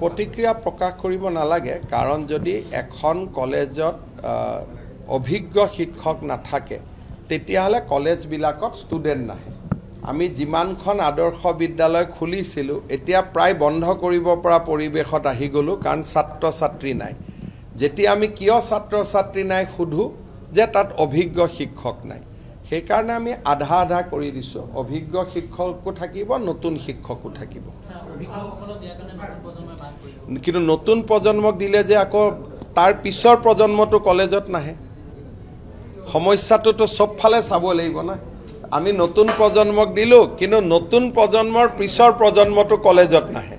प्रतिक्रिया प्रकाश करिब नालागे कारण जदि एखन कलेजत अभिज्ञ शिक्षक नाथाके तेतियाहले कलेज बिलाकत स्टूडेंट नाहे आमी जिमानखन आदर्श विद्यालय खुलिसिलु एतिया प्राय बंध करिब परा परिवेशत आहि गलो कारण छात्र छात्री नाय जेतिया आमी किय छात्र छात्री नाय सुधु जे तात अभिज्ञ शिक्षक नाय সেই কাৰণে আমি আধা আধা কৰি দিছো অভিজ্ঞ শিক্ষকও থাকিব নতুন শিক্ষকও থাকিব কিন্তু নতুন প্ৰজন্মক দিলে যে আকৌ তাৰ পিছৰ প্ৰজন্মটো কলেজত নাহে সমস্যাটো তো সব ফালে চাব লাগিব না আমি নতুন প্ৰজন্মক দিলো কিন্তু নতুন প্ৰজন্মৰ পিছৰ প্ৰজন্মটো কলেজত নাহে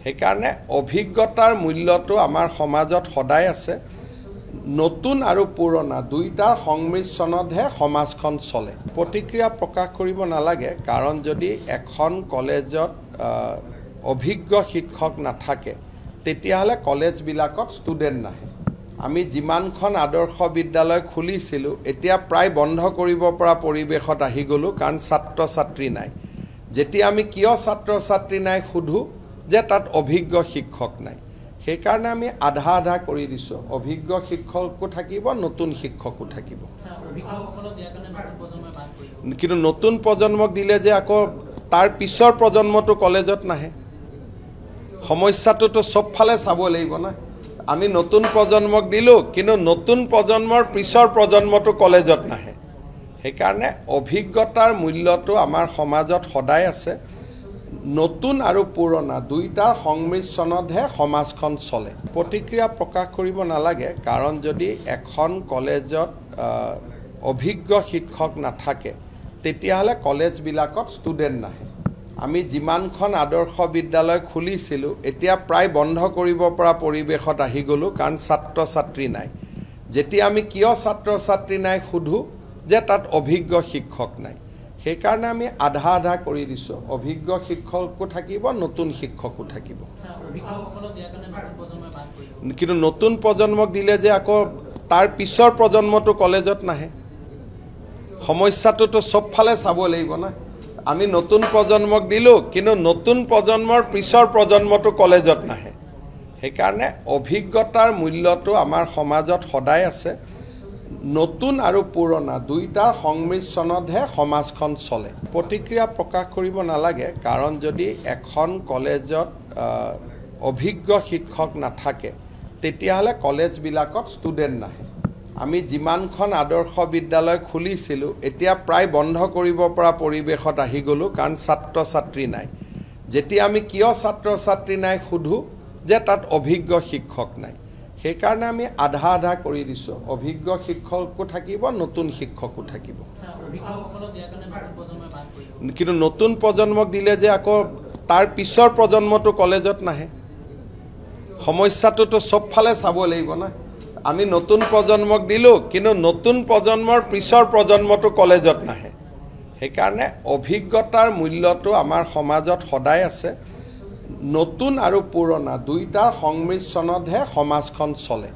সেই কাৰণে অভিজ্ঞতাৰ মূল্যটো আমাৰ সমাজত সদায় আছে নতুন আৰু পুৰণা দুইটাৰ সংমিশ্ৰণতহে সমাজখন চলে প্ৰতিক্ৰিয়া প্ৰকাশ কৰিব নালাগে কাৰণ যদি এখন কলেজত অভিজ্ঞ শিক্ষক নাথাকে তেতিয়াহলে কলেজ বিলাকত ষ্টুডেন্ট নাহে আমি যিমানখন আদৰ্শ বিদ্যালয় খুলিছিলো এতিয়া প্ৰায় বন্ধ কৰিব পৰা পৰিৱেশত আহি গলো কাৰণ ছাত্ৰ ছাত্ৰী নাই যেতিয়া আমি কিয় ছাত্ৰ ছাত্ৰী নাই সুধু যে তাত অভিজ্ঞ শিক্ষক নাই সেই কাৰণে আমি আধা আধা কৰি দিছো অভিজ্ঞ শিক্ষকও থাকিব নতুন শিক্ষকও থাকিব কিন্তু নতুন প্ৰজন্মক দিলে যে আকৌ তাৰ পিছৰ প্ৰজন্মটো কলেজত নাহে সমস্যাটো তো সব ফালে চাব লাগিব না আমি নতুন প্ৰজন্মক দিলো কিন্তু নতুন প্ৰজন্মৰ পিছৰ প্ৰজন্মটো কলেজত নাহে সেই কাৰণে অভিজ্ঞতাৰ মূল্যটো আমাৰ সমাজত সদায় আছে নতুন আৰু পুৰণা দুইটাৰ সংমিশ্ৰণতহে সমাজখন চলে প্ৰতিক্ৰিয়া প্ৰকাশ কৰিব নালাগে কাৰণ যদি এখন কলেজত অভিজ্ঞ শিক্ষক নাথাকে তেতিয়াহলে কলেজ বিলাকত ষ্টুডেন্ট নাহে আমি যিমানখন আদৰ্শ বিদ্যালয় খুলিছিলো এতিয়া প্ৰায় বন্ধ কৰিব পৰা পৰিৱেশত আহি গলো কাৰণ ছাত্ৰ ছাত্ৰী নাই যেতিয়া আমি কিয় ছাত্ৰ ছাত্ৰী নাই সুধু যে তাত অভিজ্ঞ শিক্ষক নাই সেই কাৰণে আমি আধা আধা কৰি দিছো অভিজ্ঞ শিক্ষকও থাকিব নতুন শিক্ষকও থাকিব কিন্তু নতুন প্ৰজন্মক দিলে যে আকৌ তাৰ পিছৰ প্ৰজন্মটো কলেজত নাহে সমস্যাটো তো সব ফালে চাব লাগিব না আমি নতুন প্ৰজন্মক দিলো কিন্তু নতুন প্ৰজন্মৰ পিছৰ প্ৰজন্মটো কলেজত নাহে সেই কাৰণে অভিজ্ঞতাৰ মূল্যটো আমাৰ সমাজত সদায় আছে নতুন আৰু পুৰণা দুইটাৰ সংমিশ্ৰণতহে সমাজখন চলে প্ৰতিক্ৰিয়া প্ৰকাশ কৰিব নালাগে কাৰণ যদি এখন কলেজত অভিজ্ঞ শিক্ষক নাথাকে তেতিয়াহলে কলেজ বিলাকত ষ্টুডেন্ট নাহে আমি যিমানখন আদৰ্শ বিদ্যালয় খুলিছিলো এতিয়া প্ৰায় বন্ধ কৰিব পৰা পৰিৱেশত আহি গলো কাৰণ ছাত্ৰ ছাত্ৰী নাই যেতিয়া আমি কিয় ছাত্ৰ ছাত্ৰী নাই সুধু যে তাত অভিজ্ঞ শিক্ষক নাই সেই কাৰণে আমি আধা আধা কৰি দিছো অভিজ্ঞ শিক্ষকও থাকিব নতুন শিক্ষকও থাকিব কিন্তু নতুন প্ৰজন্মক দিলে যে আকৌ তাৰ পিছৰ প্ৰজন্মটো কলেজত নাহে সমস্যাটো তো সব ফালে চাব লাগিব না আমি নতুন প্ৰজন্মক দিলো কিন্তু নতুন প্ৰজন্মৰ পিছৰ প্ৰজন্মটো কলেজত নাহে সেই কাৰণে অভিজ্ঞতাৰ মূল্যটো আমাৰ সমাজত সদায় আছে নতুন আৰু পুৰণা দুইটাৰ সংমিশ্ৰণতহে সমাজখন চলে